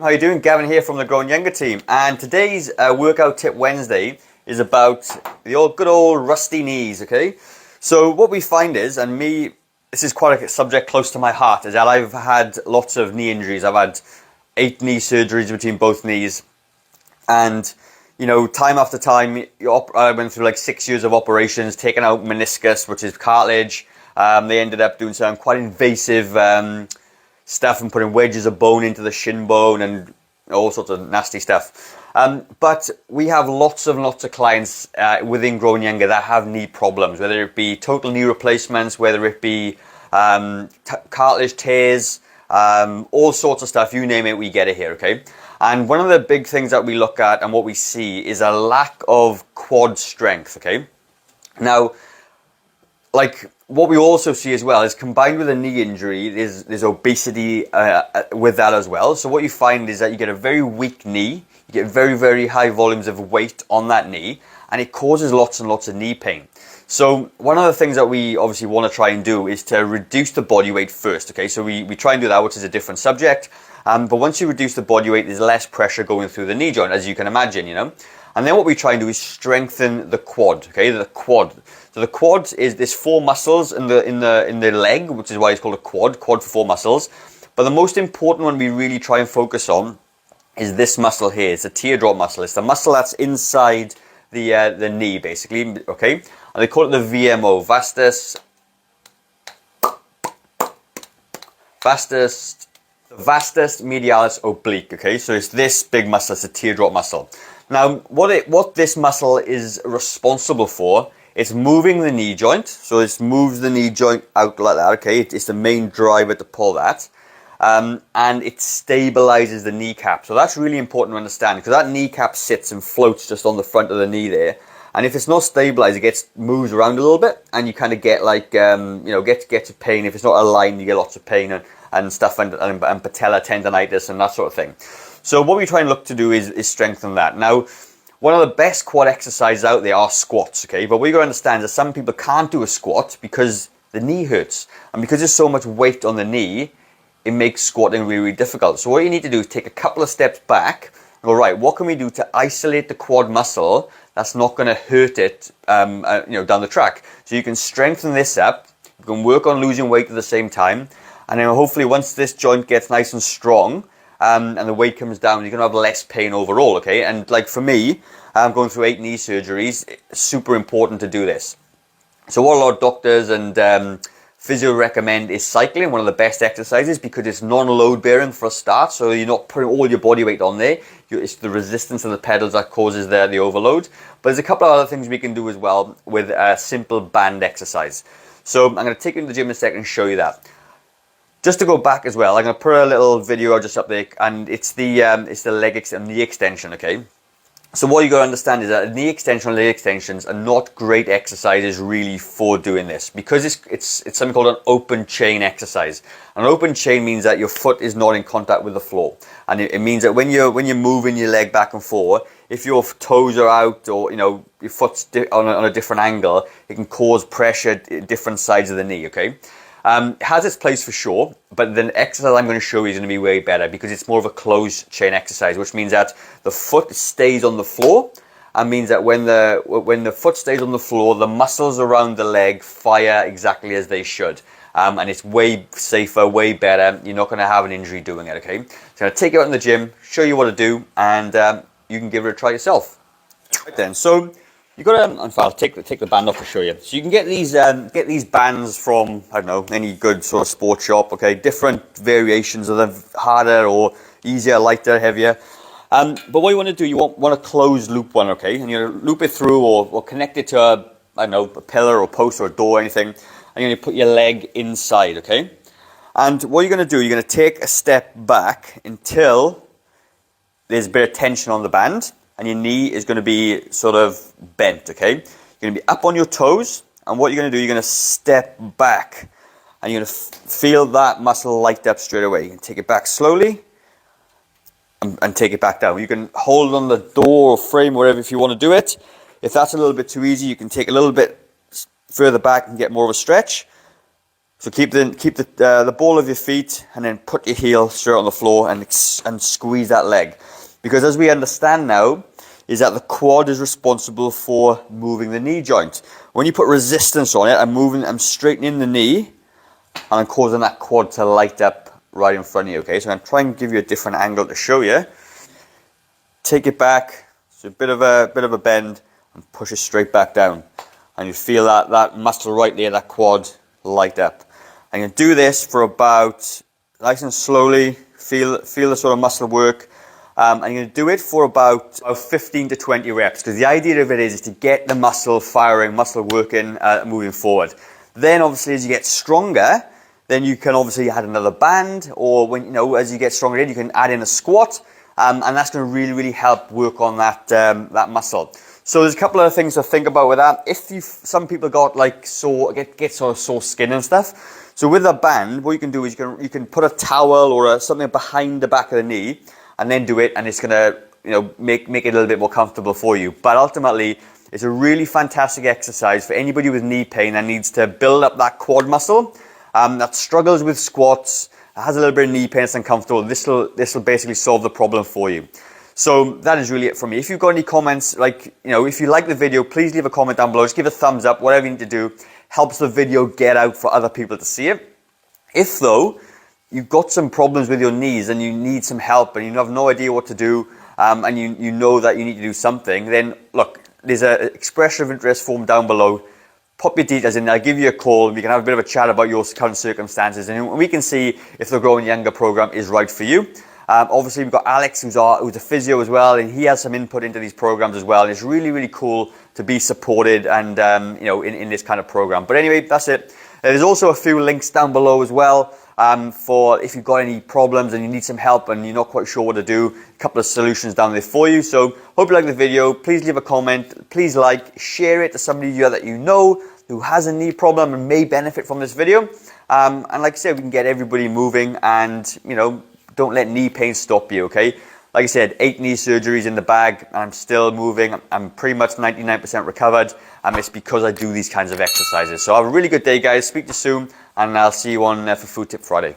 How you doing? Gavin here from the Growing Younger team, and today's workout tip Wednesday is about the good old rusty knees. Okay, so what we find is, and me, this is quite a subject close to my heart, is that I've had lots of knee injuries. I've had 8 knee surgeries between both knees, and you know, time after time, I went through like 6 years of operations, taking out meniscus, which is cartilage. They ended up doing some quite invasive stuff and putting wedges of bone into the shin bone and all sorts of nasty stuff. But we have lots of clients within Growing Younger that have knee problems, whether it be total knee replacements, whether it be cartilage tears, all sorts of stuff, you name it, we get it here, okay? And one of the big things that we look at and what we see is a lack of quad strength, okay? Now, like what we also see as well is combined with a knee injury, there's obesity with that as well. So what you find is that you get a very weak knee, you get very high volumes of weight on that knee, and it causes lots and lots of knee pain. So one of the things that we obviously want to try and do is to reduce the body weight first, okay? So we try and do that, which is a different subject. But once you reduce the body weight, there's less pressure going through the knee joint, as you can imagine, you know? And then what we try and do is strengthen the quad, okay? The quad. So the quad is there's 4 muscles in the leg, which is why it's called a quad for 4 muscles. But the most important one we really try and focus on is this muscle here. It's the teardrop muscle. It's the muscle that's inside the knee, basically, okay? And they call it the VMO, vastus medialis oblique, okay? So it's this big muscle, it's a teardrop muscle. Now, what this muscle is responsible for, it's moving the knee joint. So it moves the knee joint out like that, okay? It's the main driver to pull that. And it stabilizes the kneecap. So that's really important to understand, because that kneecap sits and floats just on the front of the knee there. And if it's not stabilized, it moves around a little bit, and you kind of get like, get to pain. If it's not aligned, you get lots of pain and stuff, and patella tendonitis and that sort of thing. So what we try and look to do is strengthen that. Now, one of the best quad exercises out there are squats, okay? But what you got to understand is some people can't do a squat because the knee hurts. And because there's so much weight on the knee, it makes squatting really difficult. So what you need to do is take a couple of steps back and go, right, what can we do to isolate the quad muscle that's not going to hurt it down the track? So you can strengthen this up, you can work on losing weight at the same time, and then hopefully once this joint gets nice and strong, and the weight comes down, you're going to have less pain overall, okay? And like for me, I'm going through 8 knee surgeries. It's super important to do this. So what a lot of doctors and physio recommend is cycling, one of the best exercises, because it's non-load bearing for a start. So you're not putting all your body weight on there. It's the resistance of the pedals that causes the overload. But there's a couple of other things we can do as well with a simple band exercise. So I'm going to take you to the gym in a second and show you that. Just to go back as well, I'm going to put a little video just up there, and it's the knee extension, okay? So what you got to understand is that knee extension and leg extensions are not great exercises really for doing this, because it's something called an open chain exercise. An open chain means that your foot is not in contact with the floor, and it means that when you're moving your leg back and forth, if your toes are out or your foot's on a different angle, it can cause pressure at different sides of the knee, okay? It has its place for sure, but the exercise I'm going to show you is going to be way better because it's more of a closed chain exercise, which means that the foot stays on the floor, and means that when the foot stays on the floor, the muscles around the leg fire exactly as they should, and it's way safer, way better. You're not going to have an injury doing it, okay? So I'm going to take you out in the gym, show you what to do, and you can give it a try yourself. Right then, so you got to, in fact, I'll take the band off to show you. So you can get these bands from, I don't know, any good sort of sports shop, okay? Different variations of them, harder or easier, lighter, heavier. But what you want to do, you want a closed loop one, okay? And you loop it through or connect it to a pillar or post or a door or anything. And you're going to put your leg inside, okay? And what you're going to do, you're going to take a step back until there's a bit of tension on the band, and your knee is going to be sort of bent, okay? You're going to be up on your toes, and what you're going to do, you're going to step back, and you're going to feel that muscle light up straight away. You can take it back slowly, and take it back down. You can hold on the door or frame, wherever, if you want to do it. If that's a little bit too easy, you can take a little bit further back and get more of a stretch. So keep the ball of your feet and then put your heel straight on the floor and squeeze that leg. Because as we understand now, is that the quad is responsible for moving the knee joint. When you put resistance on it, I'm straightening the knee and I'm causing that quad to light up right in front of you, okay? So I'm going to try and give you a different angle to show you. Take it back, so a bit of a bend, and push it straight back down. And you feel that muscle right there, that quad, light up. I'm going to do this for about, nice and slowly, feel the sort of muscle work. I'm going to do it for about 15 to 20 reps, because the idea of it is to get the muscle firing, muscle working, moving forward. Then obviously as you get stronger, then you can obviously add another band, or when as you get stronger in, you can add in a squat, and that's going to really help work on that muscle. So there's a couple of things to think about with that. Some people got like sort of sore skin and stuff. So with a band, what you can do is you can put a towel or something behind the back of the knee, and then do it, and it's gonna make it a little bit more comfortable for you. But ultimately, it's a really fantastic exercise for anybody with knee pain that needs to build up that quad muscle, that struggles with squats, has a little bit of knee pain, it's uncomfortable. This will basically solve the problem for you. So that is really it from me. If you've got any comments, if you like the video, please leave a comment down below. Just give a thumbs up, whatever you need to do. Helps the video get out for other people to see it. If though, you've got some problems with your knees and you need some help and you have no idea what to do, and you know that you need to do something, then look, there's an expression of interest form down below. Pop your details in there, I'll give you a call, we can have a bit of a chat about your current circumstances, and we can see if the Growing Younger program is right for you. Obviously we've got Alex who's a physio as well, and he has some input into these programs as well, and it's really cool to be supported and in this kind of program. But anyway, that's it. There's also a few links down below as well, for if you've got any problems and you need some help and you're not quite sure what to do, a couple of solutions down there for you. So hope you like the video. Please leave a comment, please share it to somebody that you know who has a knee problem and may benefit from this video. And like I said, we can get everybody moving, and don't let knee pain stop you, okay? Like I said, 8 knee surgeries in the bag, and I'm still moving. I'm pretty much 99% recovered, and it's because I do these kinds of exercises. So have a really good day, guys. Speak to you soon, and I'll see you on for Food Tip Friday.